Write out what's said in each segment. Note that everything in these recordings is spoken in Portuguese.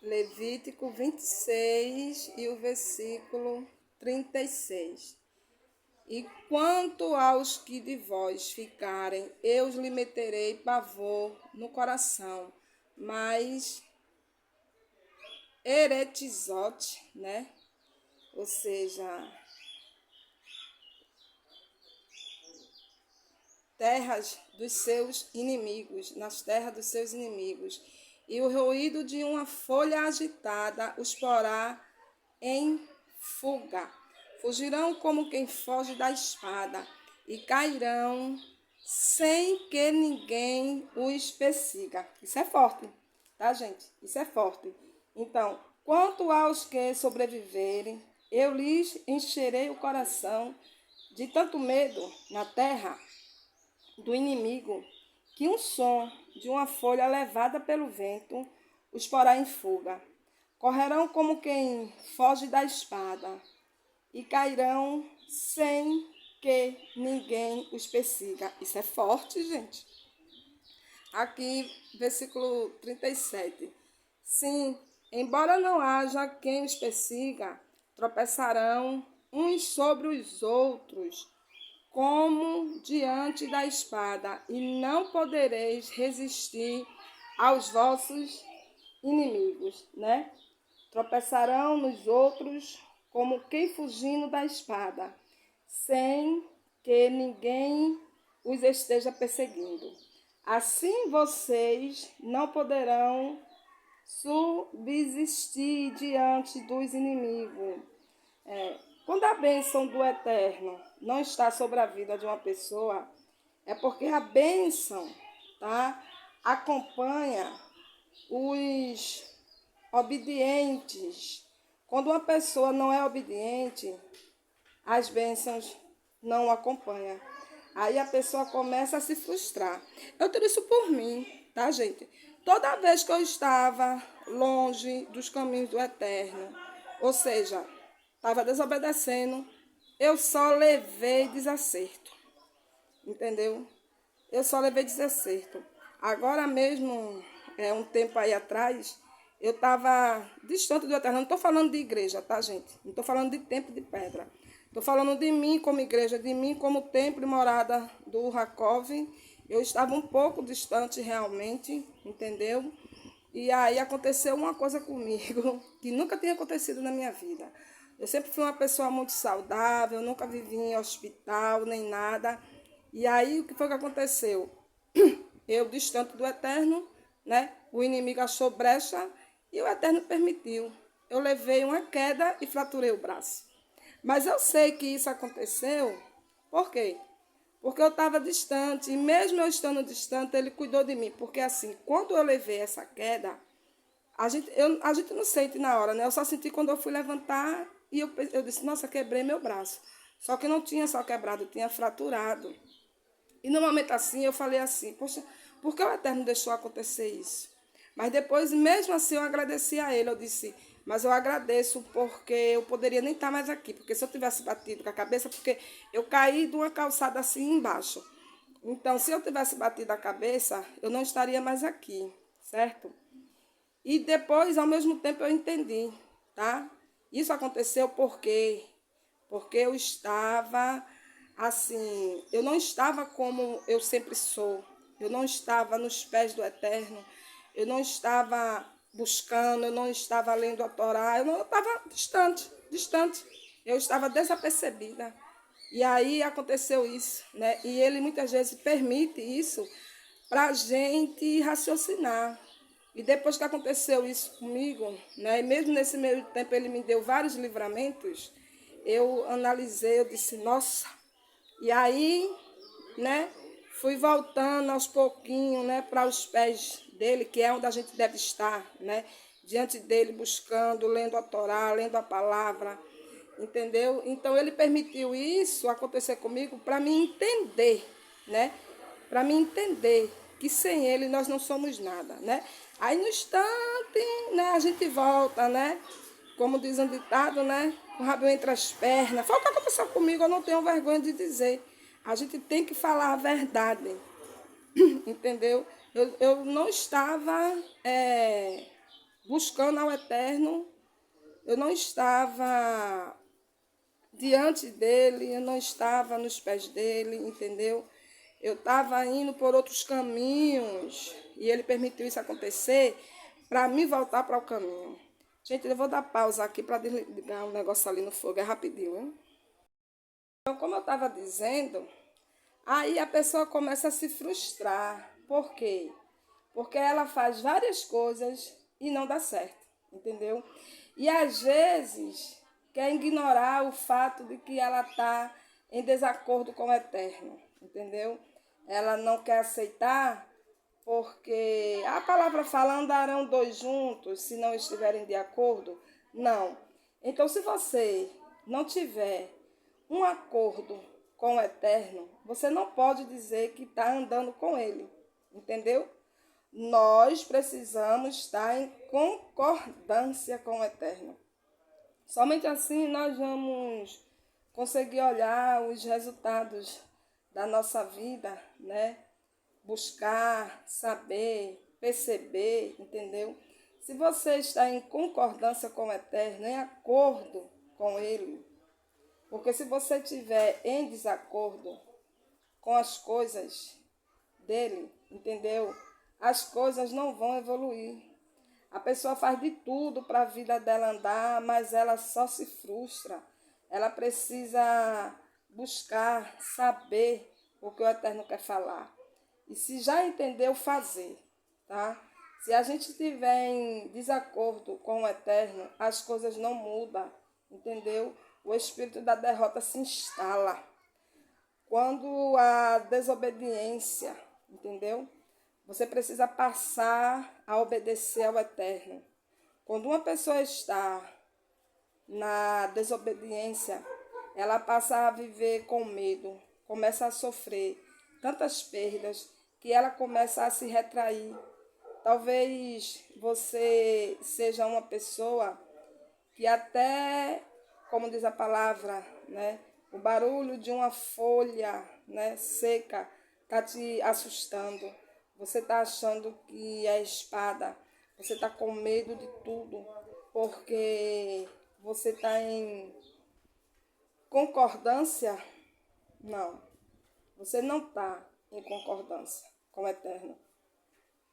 Levítico 26 e o versículo 36. E quanto aos que de vós ficarem, eu os lhe meterei pavor no coração, mas eretizote, né? Ou seja, terras dos seus inimigos, nas terras dos seus inimigos. E o ruído de uma folha agitada os porá em fuga. Fugirão como quem foge da espada e cairão sem que ninguém os persiga. Isso é forte, tá, gente? Isso é forte. Então, quanto aos que sobreviverem, eu lhes encherei o coração de tanto medo na terra do inimigo, que um som de uma folha levada pelo vento os porá em fuga. Correrão como quem foge da espada e cairão sem que ninguém os persiga. Isso é forte, gente. Aqui, versículo 37. Sim, embora não haja quem os persiga, tropeçarão uns sobre os outros, como diante da espada, e não podereis resistir aos vossos inimigos, né? Tropeçarão nos outros como quem fugindo da espada, sem que ninguém os esteja perseguindo. Assim vocês não poderão subsistir diante dos inimigos. Quando a bênção do Eterno não está sobre a vida de uma pessoa, é porque a bênção, tá, acompanha os obedientes. Quando uma pessoa não é obediente, as bênçãos não acompanham. Aí a pessoa começa a se frustrar. Eu tenho isso por mim, tá, gente? Toda vez que eu estava longe dos caminhos do Eterno, ou seja, estava desobedecendo, eu só levei desacerto. Entendeu? Eu só levei desacerto. Agora mesmo, um tempo aí atrás, eu estava distante do Eterno. Não estou falando de igreja, tá, gente? Não estou falando de templo de pedra. Estou falando de mim como igreja, de mim como templo e morada do Jacob. Eu estava um pouco distante realmente, entendeu? E aí aconteceu uma coisa comigo que nunca tinha acontecido na minha vida. Eu sempre fui uma pessoa muito saudável, nunca vivi em hospital nem nada. E aí o que foi que aconteceu? Eu, distante do Eterno, né? O inimigo achou brecha e o Eterno permitiu. Eu levei uma queda e fraturei o braço. Mas eu sei que isso aconteceu, por quê? Porque eu estava distante, e mesmo eu estando distante, ele cuidou de mim. Porque assim, quando eu levei essa queda, a gente não sente na hora, né? Eu só senti quando eu fui levantar e eu disse, nossa, quebrei meu braço. Só que não tinha só quebrado, tinha fraturado. E no momento assim, eu falei assim, poxa, por que o Eterno deixou acontecer isso? Mas depois, mesmo assim, eu agradeci a ele. Eu disse, mas eu agradeço porque eu poderia nem estar mais aqui. Porque se eu tivesse batido com a cabeça, porque eu caí de uma calçada assim embaixo. Então, se eu tivesse batido a cabeça, eu não estaria mais aqui, certo? E depois, ao mesmo tempo, eu entendi, tá? Isso aconteceu porque eu estava assim, eu não estava como eu sempre sou. Eu não estava nos pés do Eterno. Eu não estava buscando, eu não estava lendo a Torá. Eu estava distante. Eu estava desapercebida. E aí aconteceu isso, né? E ele muitas vezes permite isso para a gente raciocinar. E depois que aconteceu isso comigo, né? E mesmo nesse meio tempo ele me deu vários livramentos, eu analisei, eu disse, nossa. E aí, né, fui voltando aos pouquinhos, né, para os pés dele, que é onde a gente deve estar, né? Diante dele, buscando, lendo a Torá, lendo a palavra, entendeu? Então ele permitiu isso acontecer comigo para me entender, né? Para me entender que sem ele nós não somos nada, né? Aí no instante, né, a gente volta, né? Como diz um ditado, né? O rabo entre as pernas. Foi o que aconteceu comigo, eu não tenho vergonha de dizer. A gente tem que falar a verdade, entendeu? Eu não estava buscando ao Eterno, eu não estava diante dele, eu não estava nos pés dele, entendeu? Eu estava indo por outros caminhos e ele permitiu isso acontecer para me voltar para o caminho. Gente, eu vou dar pausa aqui para desligar um negócio ali no fogo, é rapidinho, hein? Então, como eu estava dizendo, aí a pessoa começa a se frustrar. Por quê? Porque ela faz várias coisas e não dá certo, entendeu? E às vezes quer ignorar o fato de que ela está em desacordo com o Eterno, entendeu? Ela não quer aceitar porque a palavra fala, andarão dois juntos se não estiverem de acordo. Não. Então, se você não tiver um acordo com o Eterno, você não pode dizer que está andando com ele, entendeu? Nós precisamos estar em concordância com o Eterno. Somente assim nós vamos conseguir olhar os resultados da nossa vida, né? Buscar, saber, perceber, entendeu? Se você está em concordância com o Eterno, em acordo com Ele, porque se você estiver em desacordo com as coisas dele, entendeu? As coisas não vão evoluir. A pessoa faz de tudo para a vida dela andar, mas ela só se frustra. Ela precisa buscar, saber o que o Eterno quer falar. E se já entendeu, fazer, tá? Se a gente estiver em desacordo com o Eterno, as coisas não mudam, entendeu? O espírito da derrota se instala. Quando a desobediência, entendeu? Você precisa passar a obedecer ao Eterno. Quando uma pessoa está na desobediência, ela passa a viver com medo, começa a sofrer tantas perdas que ela começa a se retrair. Talvez você seja uma pessoa que até, como diz a palavra, né, o barulho de uma folha, né, seca está te assustando. Você está achando que é espada. Você está com medo de tudo. Porque você está em concordância? Não. Você não está em concordância com o Eterno.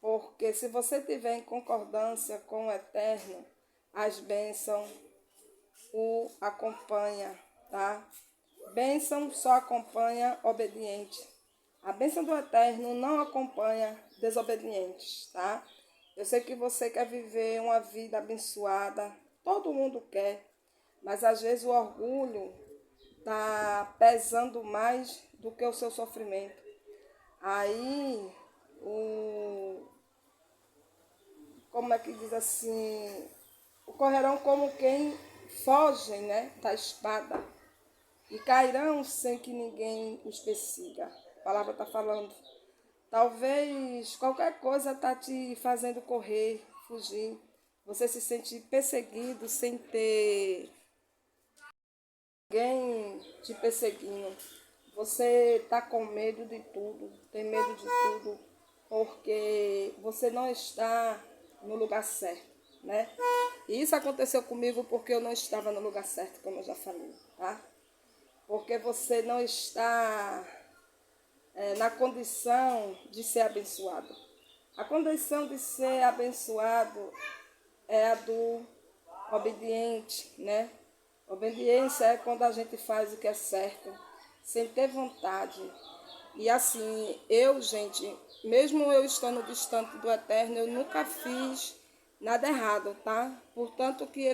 Porque se você estiver em concordância com o Eterno, as bênçãos o acompanham, tá? Bênção só acompanha obediente. A bênção do Eterno não acompanha desobedientes, tá? Eu sei que você quer viver uma vida abençoada, todo mundo quer, mas às vezes o orgulho está pesando mais do que o seu sofrimento. Aí, como é que diz assim, correrão como quem foge, né, da espada e cairão sem que ninguém os persiga. A palavra está falando. Talvez qualquer coisa está te fazendo correr, fugir. Você se sente perseguido sem ter ninguém te perseguindo. Você está com medo de tudo, tem medo de tudo, porque você não está no lugar certo, né? E isso aconteceu comigo porque eu não estava no lugar certo, como eu já falei, tá? Porque você não está na condição de ser abençoado. A condição de ser abençoado é a do obediente, né? Obediência é quando a gente faz o que é certo, sem ter vontade. E assim, gente, mesmo eu estando distante do Eterno, eu nunca fiz nada errado, tá? Portanto que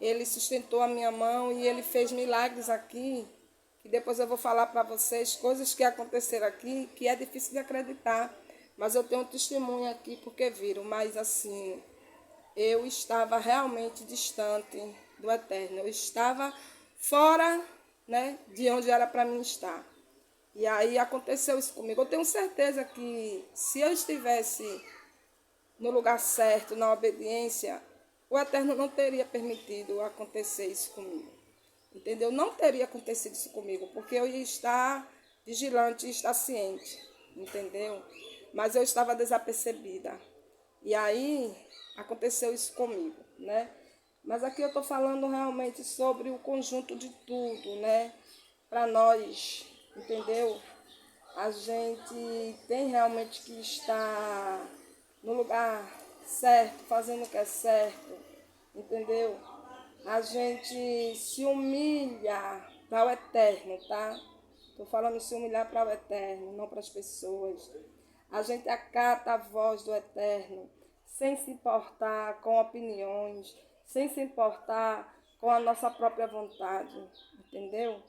ele sustentou a minha mão e ele fez milagres aqui, que depois eu vou falar para vocês, coisas que aconteceram aqui, que é difícil de acreditar, mas eu tenho um testemunho aqui porque viram, mas assim, eu estava realmente distante do Eterno, eu estava fora, né, de onde era para mim estar. E aí aconteceu isso comigo. Eu tenho certeza que se eu estivesse no lugar certo, na obediência, o Eterno não teria permitido acontecer isso comigo. Entendeu? Não teria acontecido isso comigo, porque eu ia estar vigilante, ia estar ciente, entendeu? Mas eu estava desapercebida. E aí aconteceu isso comigo, né? Mas aqui eu estou falando realmente sobre o conjunto de tudo, né? Para nós, entendeu? A gente tem realmente que estar no lugar certo, fazendo o que é certo, entendeu? A gente se humilha para o eterno, tá? Estou falando se humilhar para o eterno, não para as pessoas. A gente acata a voz do eterno, sem se importar com opiniões, sem se importar com a nossa própria vontade, entendeu?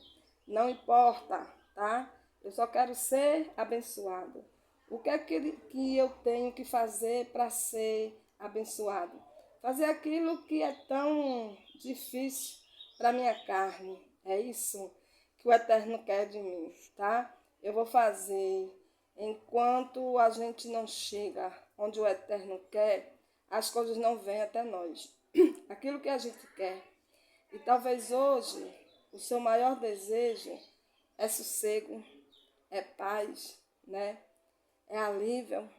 Não importa, tá? Eu só quero ser abençoado. O que é que eu tenho que fazer para ser abençoado? Fazer aquilo que é tão difícil para minha carne. É isso que o Eterno quer de mim, tá? Eu vou fazer. Enquanto a gente não chega onde o Eterno quer, as coisas não vêm até nós. Aquilo que a gente quer. E talvez hoje o seu maior desejo é sossego, é paz, né? É alívio,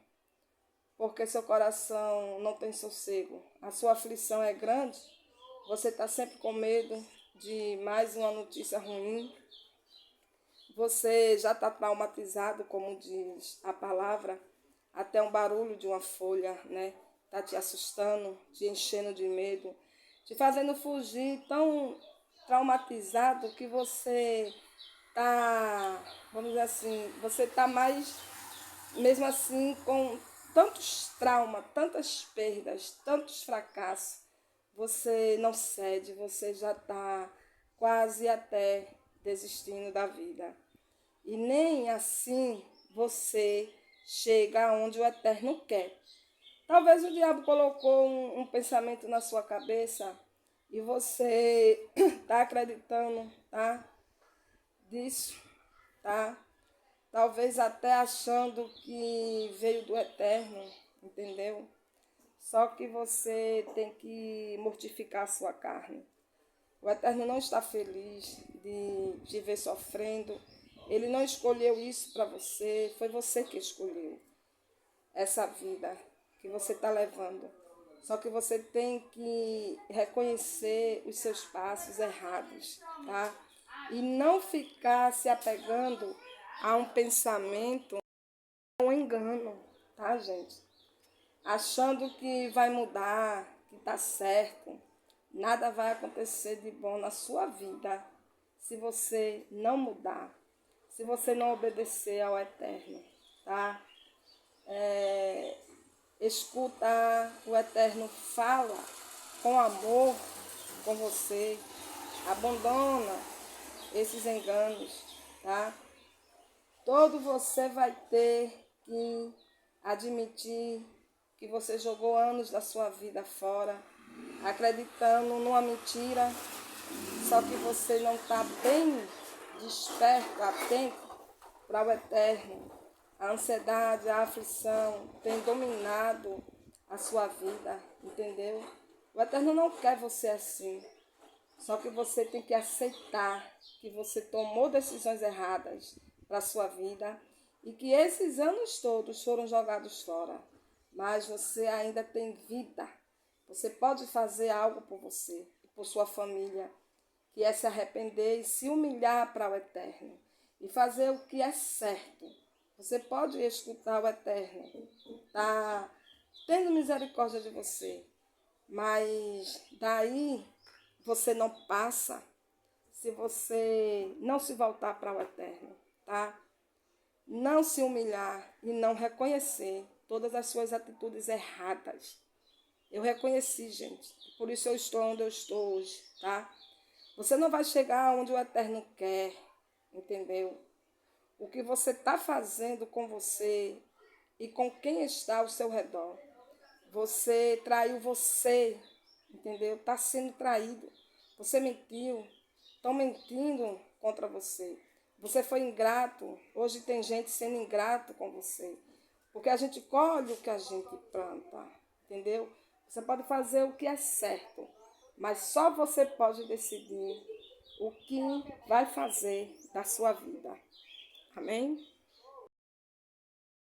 porque seu coração não tem sossego. A sua aflição é grande, você está sempre com medo de mais uma notícia ruim. Você já está traumatizado, como diz a palavra, até um barulho de uma folha, né? Está te assustando, te enchendo de medo, te fazendo fugir, tão traumatizado que você está, vamos dizer assim, você está mais, mesmo assim, com tantos traumas, tantas perdas, tantos fracassos, você não cede, você já está quase até desistindo da vida. E nem assim você chega aonde o Eterno quer. Talvez o diabo colocou um pensamento na sua cabeça e você está acreditando, tá? Disso, tá? Talvez até achando que veio do Eterno, entendeu? Só que você tem que mortificar a sua carne. O Eterno não está feliz de te ver sofrendo. Ele não escolheu isso para você, foi você que escolheu essa vida que você está levando. Só que você tem que reconhecer os seus passos errados, tá? E não ficar se apegando a um pensamento, a um engano, tá, gente? Achando que vai mudar, que tá certo. Nada vai acontecer de bom na sua vida se você não mudar, se você não obedecer ao Eterno, tá? Escuta o Eterno, fala com amor com você, abandona esses enganos, tá? Todo você vai ter que admitir que você jogou anos da sua vida fora, acreditando numa mentira, só que você não está bem desperto, atento para o Eterno. A ansiedade, a aflição tem dominado a sua vida, entendeu? O Eterno não quer você assim. Só que você tem que aceitar que você tomou decisões erradas para a sua vida e que esses anos todos foram jogados fora. Mas você ainda tem vida. Você pode fazer algo por você e por sua família, que é se arrepender e se humilhar para o Eterno e fazer o que é certo. Você pode escutar o Eterno, tá tendo misericórdia de você, mas daí você não passa se você não se voltar para o Eterno, tá? Não se humilhar e não reconhecer todas as suas atitudes erradas. Eu reconheci, gente. Por isso eu estou onde eu estou hoje, tá? Você não vai chegar onde o Eterno quer, entendeu? O que você está fazendo com você e com quem está ao seu redor. Você traiu você, entendeu? Está sendo traído. Você mentiu. Estão mentindo contra você. Você foi ingrato. Hoje tem gente sendo ingrato com você. Porque a gente colhe o que a gente planta, entendeu? Você pode fazer o que é certo, mas só você pode decidir o que vai fazer da sua vida. Amém?